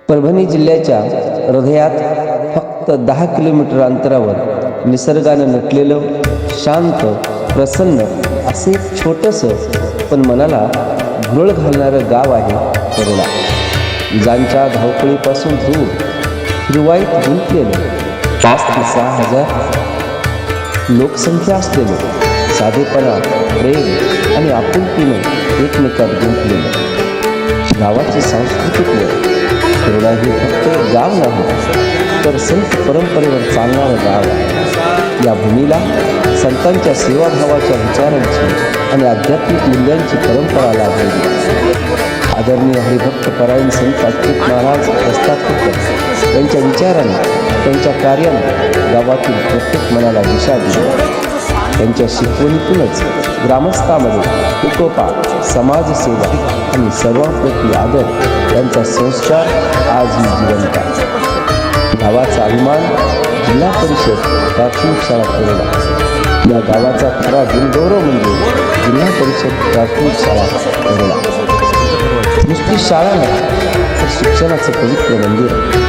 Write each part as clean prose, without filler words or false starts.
परभणी जिल्ह्याच्या हृदयात फक्त 10 किलोमीटर अंतरावर निसर्गानं नटलेलं शांत प्रसन्न असे एक छोटंसं पण मनाला भुरळ घालणारं गाव आहे करोडा. विजांच्या धावपळीपासून दूर हिरवाईत गुंतलेलं 5 ते 6 हजार लोकसंख्या असलेलं साधेपणा प्रेम आणि आपुलकीनं एकमेकात गुंतलेलं गावाची सांस्कृतिक करोडा हे फक्त एक गाव नाही तर संत परंपरेवर चालणारं गाव आहे. या भूमीला संतांच्या सेवाभावाच्या विचारांची आणि आध्यात्मिक मूल्यांची परंपरा लाभलेली. आदरणीय हरिभक्त परायण संत अच्युत महाराज प्रस्थापित त्यांच्या विचाराने त्यांच्या कार्याने गावातील प्रत्येक मनाला दिशा दिली. त्यांच्या शिकवणीतूनच ग्रामस्थामध्ये एकोपा समाजसेवा आणि सर्वांप्रती आदर यांचा संस्कार आजही जिवंत आहे. गावाचा अभिमान जिल्हा परिषद प्राथमिक शाळा करोडा. या गावाचा खरा गुणगौरव म्हणजे जिल्हा परिषद प्राथमिक शाळा करोडा. नुसती शाळा नाही तर शिक्षणाचं पवित्र मंदिर आहे.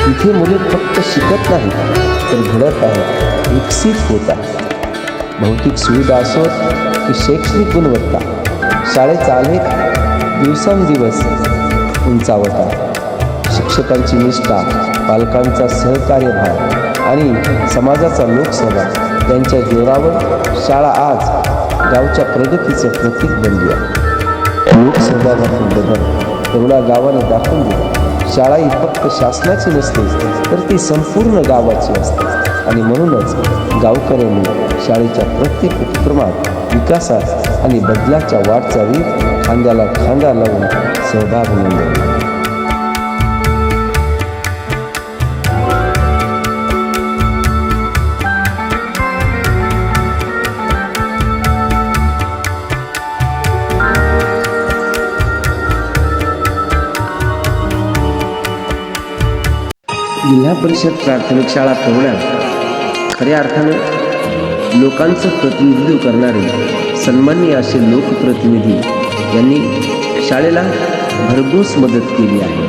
इथे मुले फक्त शिकत नाही तर घडत आहेत, विकसित होत आहेत. भौतिक सुविधा असोत की शैक्षणिक गुणवत्ता, शाळेचा आलेख दिवसेंदिवस उंचावत आहे. शिक्षकांची निष्ठा, पालकांचा सहकार्यभाव आणि समाजाचा लोकसहभाग यांच्या जोरावर शाळा आज गावच्या प्रगतीचं प्रतीक बनली आहे. लोकसहभागातून बदल करोडा गावाने दाखवून दिला. शाळा ही फक्त शासनाची नसते तर ती संपूर्ण गावाची असते आणि म्हणूनच गावकऱ्यांनी शाळेच्या प्रत्येक उपक्रमात विकासात आणि बदलाच्या वाटचालीत खांद्याला खांदा लावून सहभाग नोंदवला. जिल्हा परिषद प्राथमिक शाळा करोडा खऱ्या अर्थानं लोकांचं प्रतिनिधित्व करणारे सन्माननीय असे लोकप्रतिनिधी यांनी शाळेला भरघोस मदत केली आहे.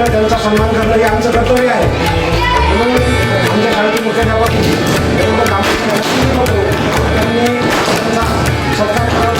त्यांचा सन्मान करणं हे आमचं कर्तव्य आहे. म्हणून आमच्या शाळेचे मुख्याध्यापक त्यांनी सत्कार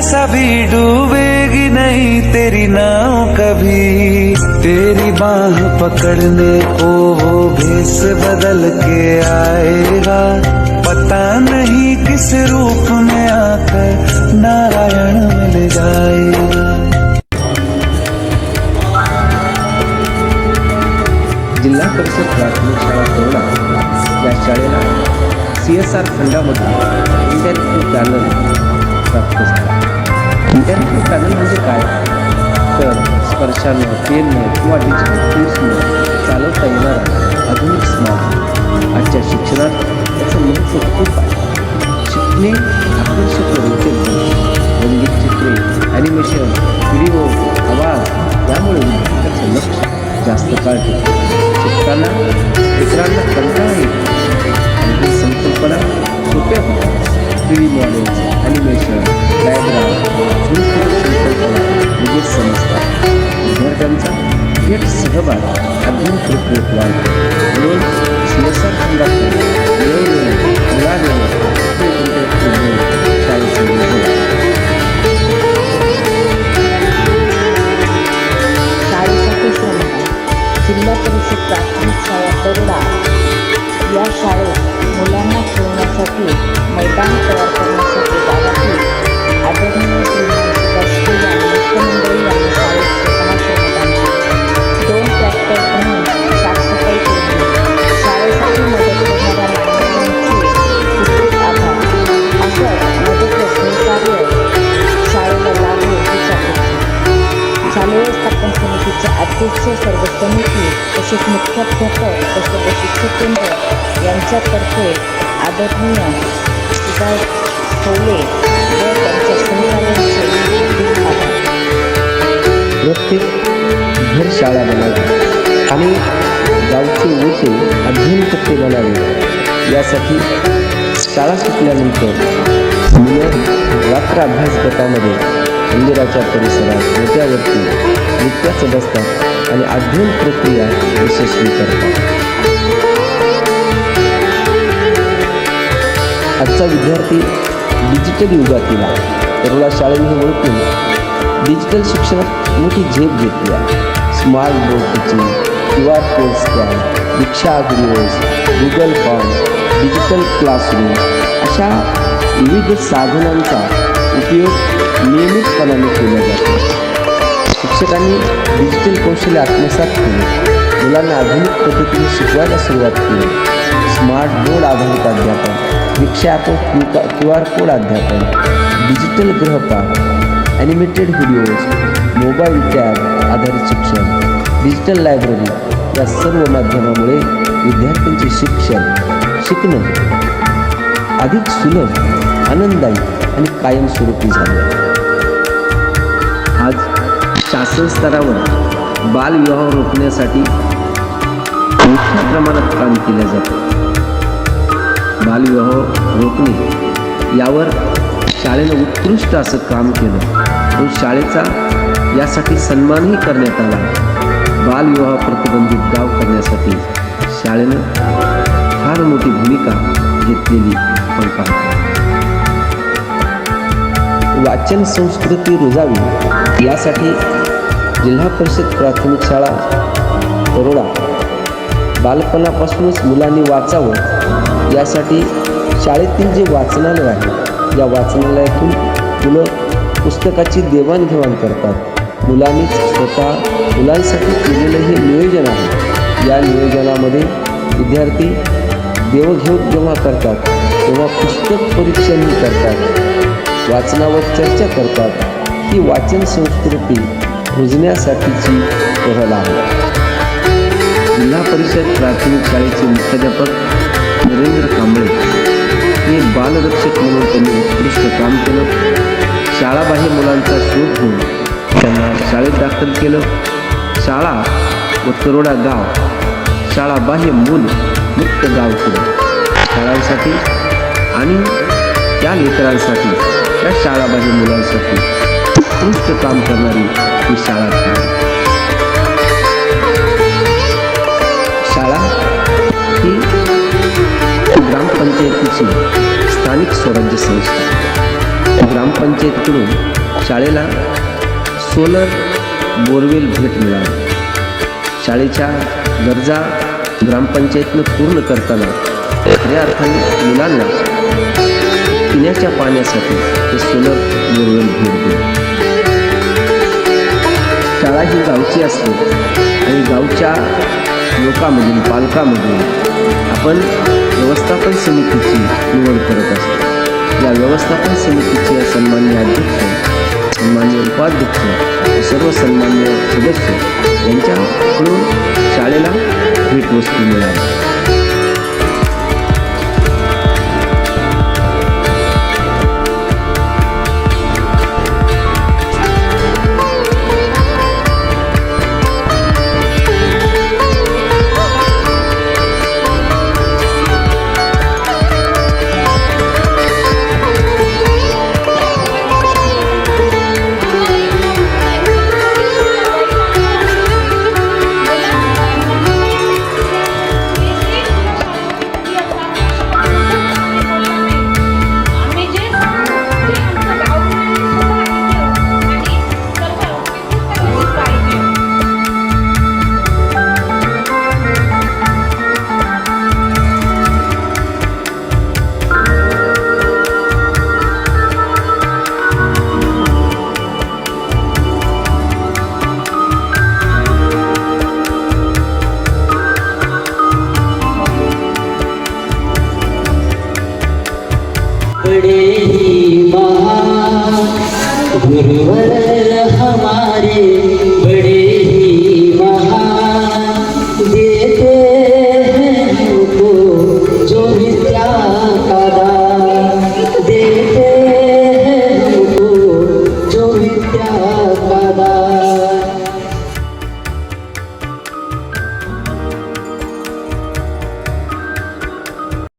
सभी डूबेगी नहीं तेरी नाव कभी, तेरी बाह पकड़ने को वो भेस बदल के आएगा। पता नहीं किस रूप में आकर नारायण मिल जाएगा। जिल्हा परिषद प्राथमिक शाळा तरोडा या शाळेला CSR फंडामधून इंटरॅक्टिव्ह पॅनल प्राप्त झाला. इंटरॅक्टिव्ह पॅनल म्हणजे काय, तर स्पर्शानं, पेननं किंवा डिजिटल टूल्सनं चालवता येणारा आधुनिक स्मार्ट. आजच्या शिक्षणात त्याचं महत्त्व खूप आहे. शिकणे आकर्षक व रोचक बनते. रंगीत चित्रे, ॲनिमेशन, व्हिडिओ, आवाज यामुळे विद्यार्थ्याचं लक्ष जास्त काळ टिकतं. शिकताना मित्रांना कंटाळा येतो आणि ही संकल्पना सोप्या होतात. 3D मॉडेल्स, ॲनिमेशन, डायग्राम, संकल्पना लगेच समजतात. विद्यार्थ्यांचा थेट सहभाग अध्ययन प्रक्रियेत वाढतो. म्हणून CSR फंडातून मिळवलेले मिळालेले शाळेचे शाळेसाठी श्रमदान. जिल्हा परिषद प्राथमिक शाळा तरोडा या शाळेत मुलांना खेळण्यासाठी मैदान तयार करण्यासाठी गावातील आदरणीय श्रीमंत शासकीय आणि मित्रमंडळी यांनी शाळेत स्वतः श्रमदान केले. 2 ट्रॅक्टर आणून साफसफाई केली. शाळेसाठी मदत करणाऱ्या मान्यवरांचे खूप आभार. असं मदत व सहकार्य शाळेला लाभो हीच अपेक्षा. शालेय स्थापन समितीचे अध्यक्ष, सर्व समिती तसेच मुख्याध्यापक तसेच शिक्षक केंद्र यांच्यातर्फे आदरणीय सुधार ठेवले व त्यांच्या सहकार्यांचे खूप आभार. प्रत्येक घर शाळा बनावी आणि गावचे ओटे अध्ययनकट्टे बनावे यासाठी शाळा सुटल्यानंतर मुलं रात्र अभ्यास गटामध्ये मंदिराच्या परिसरात मोठ्यावरती नित्याचं बसतात आणि अध्ययन प्रक्रिया यशस्वी करतात. आजचा विद्यार्थी डिजिटल युगातील आहे. तरोडा शाळेने हे ओळखून डिजिटल शिक्षणात मोठी झेप घेतली आहे. Smart board teaching, QR code scan, Diksha videos, Google form, digital classroom अशा विविध साधनांचा उपयोग नियमितपणाने केला जातो. शिक्षकांनी डिजिटल कौशल्य आत्मसात केले. मुलांना आधुनिक पद्धतीने शिकवायला सुरुवात केली. स्मार्ट बोर्ड आधारित अध्यापन, दीक्षात्मक QR कोड अध्यापन, डिजिटल गृहपाठ, ॲनिमेटेड व्हिडिओज, मोबाईल टॅब आधारित शिक्षण, डिजिटल लायब्ररी या सर्व माध्यमामुळे विद्यार्थ्यांचे शिकणं अधिक सुलभ, आनंददायी आणि कायमस्वरूपी झाले. आज शासन स्तरावर बालविवाह रोखण्यासाठी मोठ्या प्रमाणात काम केले जाते. बालविवाह रोखणे यावर शाळेनं उत्कृष्ट असं काम केलं व शाळेचा यासाठी सन्मानही करण्यात आला. बालविवाह प्रतिबंधित गाव करण्यासाठी शाळेनं फार मोठी भूमिका घेतलेली आपण पाहतो. वाचन संस्कृती रुजावी यासाठी जिल्हा परिषद प्राथमिक शाळा तरोडा बालपणापासूनच मुलांनी वाचावं यासाठी शाळेतील जे वाचनालय आहे या वाचनालयातून मुलं पुस्तकाची देवाणघेवाण करतात. मुलांनीच स्वतः मुलांसाठी केलेलं हे नियोजन आहे. या नियोजनामध्ये विद्यार्थी देवघेव जेव्हा करतात तेव्हा पुस्तक परीक्षणही करतात, वाचनावर चर्चा करतात. ही वाचन संस्कृती रुजण्यासाठीची पहल आहे. जिल्हा परिषद प्राथमिक शाळेचे मुख्याध्यापक नरेंद्र कांबळे हे बालरक्षक म्हणून त्यांनी उत्कृष्ट काम केलं. शाळाबाह्य मुलांचा शोध घेऊन त्यांना शाळेत दाखल केलं. शाळा व तरोडा गाव शाळाबाह्य मूल मुक्त गाव केलं. शाळांसाठी आणि त्या लेकरांसाठी, त्या शाळाबाह्य मुलांसाठी उत्कृष्ट काम करणारी ही शाळा ठरली. शाळा ही ग्रामपंचायतीची स्थानिक स्वराज्य संस्था. ग्रामपंचायतीकडून शाळेला सोलर बोरवेल भेट मिळाली. शाळेच्या गरजा ग्रामपंचायतीनं पूर्ण करताना खऱ्या अर्थाने मुलांना पिण्याच्या पाण्यासाठी ते सोलर बोरवेल भेट दिले. शाळा ही गावची असते आणि गावच्या लोकांमधून पालकामधून आपण व्यवस्थापन समितीची निवड करत असतो. या व्यवस्थापन समितीचे सन्मान्य अध्यक्ष, सन्मान्य उपाध्यक्ष, सर्व सन्मान्य सदस्य यांच्याकडून शाळेला भेटवस्तू मिळाली. बड़े ही महान गुरुवर हमारे